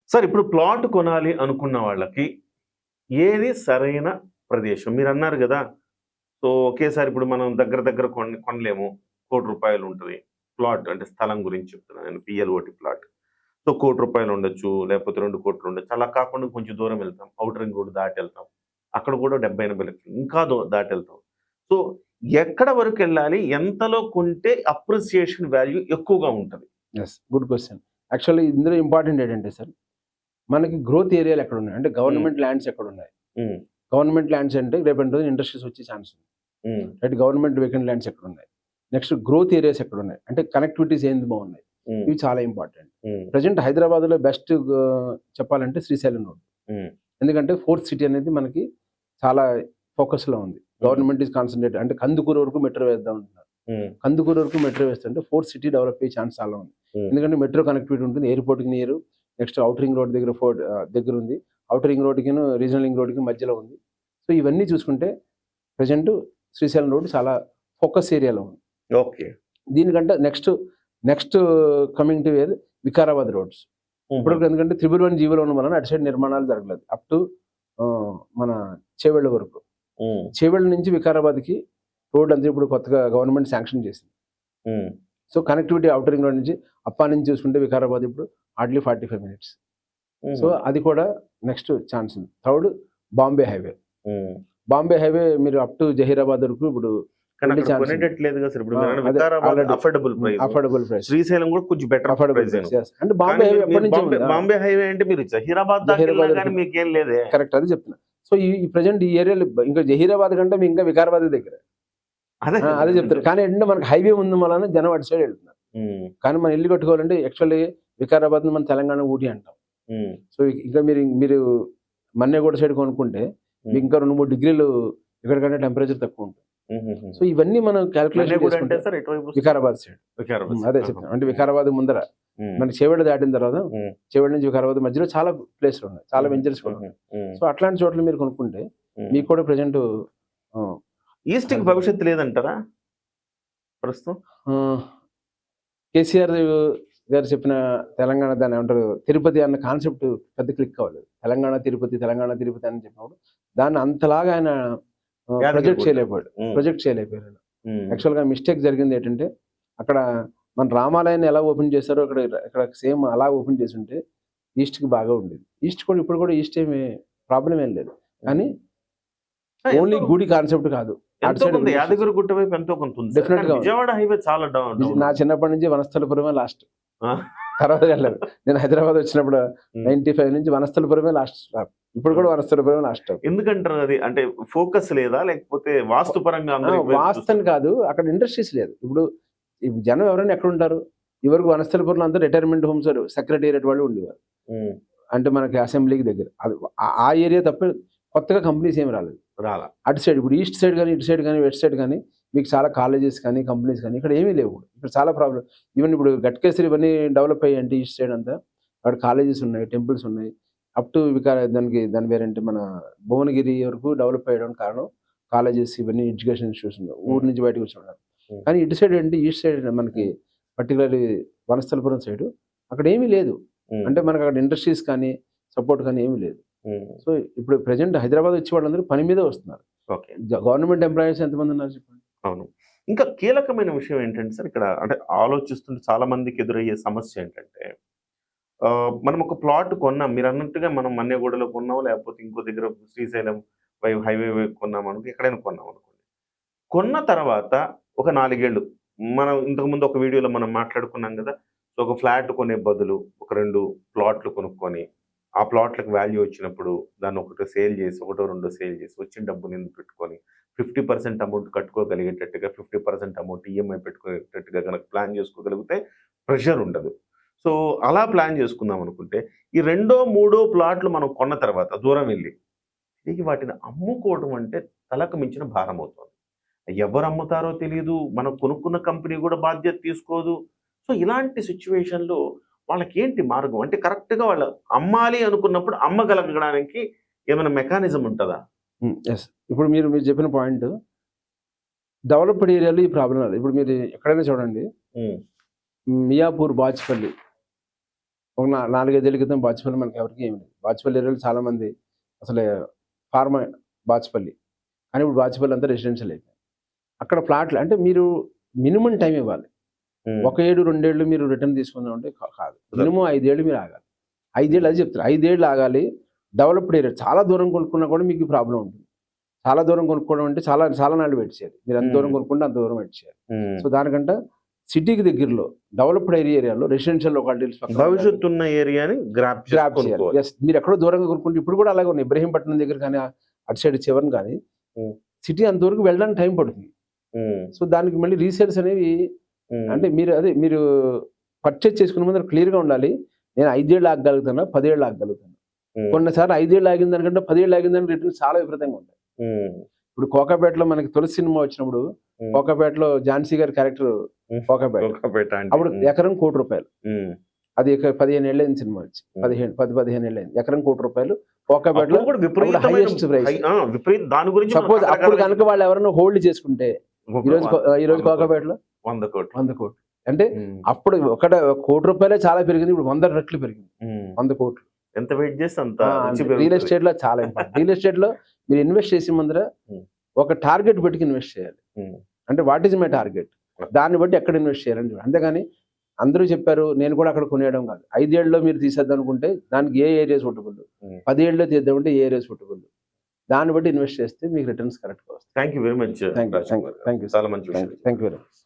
Sir ఇప్పుడు plot కొనాలి అనుకున్న వాళ్ళకి ఏది సరైన ప్రదేశం? మీరన్నారు గదా! సో, ఒకేసారి ఇప్పుడు మనం దగ్గర దగ్గర కొనలేము. రూ. 1,00,00,000 ఉంటది. ప్లాట్ అంటే స్థలం గురించి చెప్తున్నాను నేను. PLOT plot. సో, రూ. 1,00,00,000 ఉండొచ్చు. లేకపోతే 2,00,00,000 ఉండొచ్చు. అలా కాకుండా కొంచెం దూరం వెళ్తాం. ఔటర్ రింగ్ రోడ్ దాటెళ్తాం. అక్కడ కూడా 70, 80 లక్షలు ఇంకా దాటెళ్తాం. సో, ఎక్కడ వరకెళ్ళాలి? ఎంతలో కొంటే అప్రిసియేషన్ వాల్యూ ఎక్కువగా ఉంటది? యెస్. Good question. యాక్చువల్లీ ఇందులో ఇంపార్టెంట్ ఏంటంటే సార్, మనకి గ్రోత్ ఏరియాలు ఎక్కడున్నాయి? అంటే గవర్నమెంట్ ల్యాండ్స్ ఎక్కడున్నాయి? హ్మ్. గవర్నమెంట్ ల్యాండ్స్ అంటే రేపటి రోజున ఇండస్ట్రీస్ వచ్చే ఛాన్స్ ఉంది. హ్మ్. రైట్. గవర్నమెంట్ వేకెంట్ ల్యాండ్స్ ఎక్కడున్నాయి? నెక్స్ట్ గ్రోత్ ఏరియాస్ ఎక్కడున్నాయి? అంటే కనెక్టివిటీస్ ఏంది బాగున్నాయి? హ్మ్. ఇవి చాలా ఇంపార్టెంట్. హ్మ్. ప్రెజెంట్ హైదరాబాద్‌లో బెస్ట్ చెప్పాలంటే శ్రీశైలం రోడ్. హ్మ్. ఎందుకంటే ఫోర్త్ సిటీ అనేది మనకి చాలా ఫోకస్‌లో ఉంది. గవర్నమెంట్ ఈస్ కాన్సంట్రేట్ అంటే కందుకూరు వరకు మెట్రో వేద్దాం అంటున్నారు. హ్మ్. కందుకూరు వరకు మెట్రో వేస్తుంటే ఫోర్త్ సిటీ డెవలప్ అయ్యే ఛాన్స్ చాలా ఉంది. హ్మ్. ఎందుకంటే మెట్రో కనెక్టివిటీ ఉంటుంది. ఎయిర్‌పోర్ట్‌కి near. Next outer ring road దగ్గర ఉంది. ఔటర్ రింగ్ రోడ్‌కిను రీజనల్ రింగ్ రోడ్‌కి మధ్యలో ఉంది. సో ఇవన్నీ చూసుకుంటే ప్రెజెంట్ శ్రీశైలం రోడ్ చాలా ఫోకస్ ఏరియాలో ఉంది. ఓకే. దీనికంటే next coming to Vikarabad roads. ఇప్పుడు ఎందుకంటే 111 జీవోలో ఉన్న వలన అటు సైడ్ నిర్మాణాలు జరగలేదు. అప్ టు మన చేవెళ్ళ వరకు. హ్మ్. చేవెళ్ళ నుంచి వికారాబాద్‌కి రోడ్ అంతా ఇప్పుడు కొత్తగా గవర్నమెంట్ శాంక్షన్ చేసింది. హ్మ్. So connectivity outer ring road నుంచి అప్పా నుంచి చూసుకుంటే వికారాబాద్ ఇప్పుడు హార్డ్లీ 45 మినిట్స్. సో అది కూడా నెక్స్ట్ ఛాన్స్ ఉంది. Third Bombay highway. హ్మ్. బాంబే హైవే మీరు అప్ టు జహీరాబాద్ వరకు ఇప్పుడు కానీ వెళ్ళే అక్కడ ఛాన్స్ ఉంది. కొనేటట్లేదు కదా సార్. ఇప్పుడు అదే Vikarabad already affordable price. Affordable price. Srisailam కూడా కొంచెం better affordable price. Price. Yes. అంటే బాంబే హైవే ఎప్పటి నుంచి ఉంది? బాంబే హైవే అంటే మీరు జహీరాబాద్ దాకా జహీరాబాద్ వెళ్ళినా కానీ వరకు. మీకేం లేదే. కరెక్ట్, అది చెప్తున్నా. సో ఈ ప్రెజెంట్ ఈ ఏరియాలో ఇంకా జహీరాబాద్ కంటే మీ ఇంకా వికారాబాద్ దగ్గర. అదే చెప్తారు. కానీ ఏంటంటే మనకి హైవే ఉంది వలన జనం అటు సైడ్ వెళ్తున్నారు. హ్మ్. కానీ మనం ఇల్లు కట్టుకోవాలంటే యాక్చువల్లీ వికారాబాద్ మనం తెలంగాణ ఊటీ అంటాం. హ్మ్. సో ఇంకా మీరు మన్నెగూడ సైడ్ కొనుక్కుంటే మీకు ఇంకా 2, 3 డిగ్రీలు ఇక్కడికంటే టెంపరేచర్ తక్కువ ఉంటుంది. హుహుహు. సో ఇవన్నీ మనం క్యాలిక్యులేషన్ మన్నెగూడ చేసుకుంటే అంటే సార్ ఎటువైపు? వికారాబాద్ సైడ్. వికారాబాద్ అదే సైడ్. చెప్తాను. అంటే వికారాబాద్ ముందర హ్మ్. మన చేవెళ్ళ దాటిన తర్వాత హ్మ్. చేవెళ్ళ నుంచి వికారాబాద్ మధ్యలో చాలా ప్లేస్లు ఉన్నాయి. చాలా వెంచర్స్ కూడా ఉన్నాయి. హ్మ్. సో అట్లాంటి చోట్ల మీరు కొనుక్కుంటే హ్మ్. మీకు కూడా ప్రెజెంట్ ఈస్ట్‌కి భవిష్యత్తు లేదంటారా ప్రస్తుతం? కేసీఆర్ గారు చెప్పిన తెలంగాణ దాన్ని ఏమంటారు తిరుపతి అన్న కాన్సెప్ట్ పెద్ద క్లిక్ అవ్వలేదు. తెలంగాణ తిరుపతి అని చెప్పినప్పుడు దాన్ని అంతలాగా ఆయన ప్రొజెక్ట్ చేయలేకపోయాడు. ఆయన. యాక్చువల్‌గా మిస్టేక్ జరిగింది ఏంటంటే అక్కడ మన రామాలయాన్ని ఎలా ఓపెన్ చేశారో ఇక్కడ సేమ్ అలా ఓపెన్ చేసుంటే ఈస్ట్‌కి బాగా ఉండేది. ఈస్ట్ కూడా ఇప్పుడు కూడా ఈస్ట్ ఏమి ప్రాబ్లమ్ ఏం లేదు. కానీ ఓన్లీ గుడి కాన్సెప్ట్ కాదు. ఎంతో కొంత యాదగిరి గుట్ట వైపు ఎంతో కొంత ఉంది. Definitely గా ఉంది. విజయవాడ హైవే చాలా డౌన్. నా చిన్నప్పటి నుంచి వనస్థలపురమే లాస్ట్. ఆ! తర్వాత వెళ్ళలేదు. నేను హైదరాబాద్ వచ్చినప్పుడు 95 నుంచి వనస్థలపురమే లాస్ట్ స్టాప్. ఇప్పుడు కూడా వనస్థలపురమే లాస్ట్ స్టాప్. ఎందుకంటారు అది? అంటే ఫోకస్ లేదా? లేకపోతే వాస్తు పరంగా వాస్తవం కాదు. అక్కడ ఇండస్ట్రీస్ లేదు. ఇప్పుడు ఈ జనం ఎవరైనా ఎక్కడ ఉంటారు? ఇవరకు వనస్థలపురంలో అంతా రిటైర్మెంట్ హోమ్స్ సెక్రటేరియట్ వాళ్ళు ఉండేవారు. అంటే మనకి అసెంబ్లీకి దగ్గర. అది ఆ ఏరియా తప్ప కొత్తగా కంపెనీస్ ఏమి రాలేదు. అటు సైడ్ ఇప్పుడు ఈస్ట్ సైడ్ కానీ, ఇటు సైడ్ కానీ, వెస్ట్ సైడ్ కానీ మీకు చాలా కాలేజెస్ కానీ, కంపెనీస్ కానీ ఇక్కడ ఏమీ లేవు. ఇక్కడ చాలా ప్రాబ్లం. ఈవెన్ ఇప్పుడు గట్కేసరి ఇవన్నీ డెవలప్ అయ్యాయంటే ఈస్ట్ సైడ్ అంతా అక్కడ కాలేజెస్ ఉన్నాయి, టెంపుల్స్ ఉన్నాయి. అప్ టు దాని పేరేంటి మన భువనగిరి వరకు డెవలప్ అయ్యడానికి కారణం కాలేజెస్ ఇవన్నీ ఎడ్యుకేషన్ ఇన్స్టిట్యూట్స్ ఊరు నుంచి బయటకు వచ్చి. కానీ ఇటు సైడ్ ఏంటి ఈస్ట్ సైడ్ మనకి పర్టికులర్లీ వనస్థలపురం సైడ్ అక్కడ ఏమీ లేదు. అంటే మనకు అక్కడ ఇండస్ట్రీస్ కానీ సపోర్ట్ కానీ ఏమీ లేదు. సో ఇప్పుడు ప్రెజెంట్ హైదరాబాద్ వచ్చే వాళ్ళందరూ పని మీదే వస్తున్నారు. గవర్నమెంట్ ఎంప్లాయీస్ ఎంతమంది ఉన్నారు చెప్పండి? అవును. ఇంకా కీలకమైన విషయం ఏంటంటే సార్ ఇక్కడ అంటే ఆలోచిస్తుంటే చాలా మందికి ఎదురయ్యే సమస్య ఏంటంటే మనం ఒక ప్లాట్ కొన్నాం. మీరు అన్నట్టుగా మనం మన్నెగూడలో కొన్నాం, లేకపోతే ఇంకో దగ్గర శ్రీశైలం హైవే కొన్నాం అనుకో, ఎక్కడైనా కొన్నాం అనుకోండి. కొన్న తర్వాత ఒక 4 ఏళ్ళు మనం ఇంతకుముందు ఒక వీడియోలో మనం మాట్లాడుకున్నాం కదా. సో ఒక ఫ్లాట్ కొనే బదులు ఒక 2 ప్లాట్లు కొనుక్కొని ఆ ప్లాట్‌లకు వాల్యూ వచ్చినప్పుడు దాన్ని ఒకటి సేల్ చేసి, ఒకటో రెండో సేల్ చేసి వచ్చిన డబ్బుని పెట్టుకొని 50% అమౌంట్ కట్టుకోగలిగేటట్టుగా, 50% అమౌంట్ ఈఎంఐ పెట్టుకునేటట్టుగా గనక ప్లాన్ చేసుకోగలిగితే ప్రెషర్ ఉండదు. సో అలా ప్లాన్ చేసుకుందాం అనుకుంటే ఈ రెండో, మూడో ప్లాట్లు మనం కొన్న తర్వాత దూరం వెళ్లి తిరిగి వాటిని అమ్ముకోవడం అంటే తలకు మించిన భారం అవుతుంది. ఎవరు అమ్ముతారో తెలీదు. మనం కొనుక్కున్న కంపెనీ కూడా బాధ్యత తీసుకోదు. సో ఇలాంటి సిట్యుయేషన్‌లో వాళ్ళకేంటి మార్గం? అంటే కరెక్ట్‌గా వాళ్ళు అమ్మాలి అనుకున్నప్పుడు అమ్మగలగడానికి ఏమైనా మెకానిజం ఉంటదా? యెస్. ఇప్పుడు మీరు చెప్పిన పాయింట్ డెవలప్డ్ ఏరియాలో ఈ ప్రాబ్లమ్ రాదు. ఇప్పుడు మీరు ఎక్కడైనా చూడండి. మియాపూర్, బాచ్పల్లి ఒక 4-5 ఏళ్ల క్రితం బాచుపల్లి మనకి ఎవరికి ఏమి లేదు. బాచుపల్లి ఏరియాలో చాలా మంది అసలు ఫార్మా బాచుపల్లి, కానీ ఇప్పుడు బాచుపల్లి అంతా రెసిడెన్షియల్ అయిపోయింది. అక్కడ ప్లాట్లు అంటే మీరు మినిమం టైం ఇవ్వాలి. 1 ఏడు 2 ఏళ్ళు మీరు రిటర్న్ తీసుకుందాం అంటే కాదు. మినిమం 5 ఏళ్ళు మీరు ఆగాలి. 5 ఏళ్ళు అది చెప్తారు. 5 ఏళ్ళు ఆగాలి. డెవలప్డ్ ఏరియా చాలా దూరం కొనుక్కున్నా కూడా మీకు ప్రాబ్లం ఉంటుంది. చాలా దూరం కొనుక్కోవడం అంటే చాలా చాలా నాళ్ళు వెయిట్ చేయాలి. మీరు ఎంత దూరం కొనుక్కుంటే అంత దూరం వెయిట్ చేయాలి. సో దానికంటే సిటీకి దగ్గరలో డెవలప్డ్ ఏరియాలో రెసిడెన్షియల్ లొకాలిటీస్ భవిష్యత్తు ఉన్న ఏరియాని గ్రాప్ చేయాలి. ఎస్, మీరు ఎక్కడో దూరంగా కొనుక్కుంటే ఇప్పుడు కూడా అలాగే ఉన్నాయి. ఇబ్రహీంపట్నం దగ్గర కానీ అటు సైడ్ చివరిని కానీ సిటీ అంతవరకు వెళ్ళడానికి టైం పడుతుంది. సో దానికి మళ్ళీ రీసేల్స్ అనేవి అంటే మీరు పర్చేజ్ చేసుకునే ముందు క్లియర్గా ఉండాలి. నేను 5 ఏళ్ళు ఆగగలుగుతాను, 10 ఏళ్ళు ఆగగలుగుతాను. కొన్నిసార్లు 5 ఏళ్ళు ఆగిన దానికంటే 10 ఏళ్ళు ఆగిన దానికి రిటర్న్స్ చాలా విపరీతంగా ఉంటాయి. ఇప్పుడు కోకాపేటలో మనకి తులసి సినిమా వచ్చినప్పుడు కోకాపేటలో ఝాన్సీ గారి క్యారెక్టర్ కోకాపేట, అప్పుడు ఎకరం ₹1 కోటి. అది 15 ఏళ్ళు అయింది సినిమా వచ్చి, 15 ఏళ్ళు అయింది. ఎకరం ₹1 కోటి కోకాపేటలో హైయెస్ట్ ప్రైస్. సపోజ్ అప్పుడు కనుక వాళ్ళు ఎవరైనా హోల్డ్ చేసుకుంటే ఈరోజు కోకాపేటలో 100 కోట్లు. అంటే అప్పుడు ₹1 కోటి చాలా పెరిగింది, ఇప్పుడు 100 రెట్లు పెరిగింది. 100 కోట్లు ఎంత వెయిట్ చేస్తే అంత రియల్ ఎస్టేట్ లో చాలా ఇంపార్టెంట్. రియల్ ఎస్టేట్ లో మీరు ఇన్వెస్ట్ చేసే ముందర ఒక టార్గెట్ పెట్టుకు ఇన్వెస్ట్ చేయాలి. అంటే వాట్ ఈజ్ మై టార్గెట్, దాన్ని బట్టి ఎక్కడ ఇన్వెస్ట్ చేయాలని చూడాలి. అంతేగాని అందరూ చెప్పారు నేను కూడా అక్కడ కొనేయడం కాదు. 5 ఏళ్ళలో మీరు తీసేద్దాం అనుకుంటే దానికి ఏ ఏరియా సూటబుల్, 10 ఏళ్ళలో తీద్దామంటే ఏ ఏరియా సూటబుల్, దాన్ని బట్టి ఇన్వెస్ట్ చేస్తే మీకు రిటర్న్స్ కరెక్ట్గా వస్తాయి. Thank you very much. Thank you. చాలా మంచి థ్యాంక్ యూ వెరీ మచ్.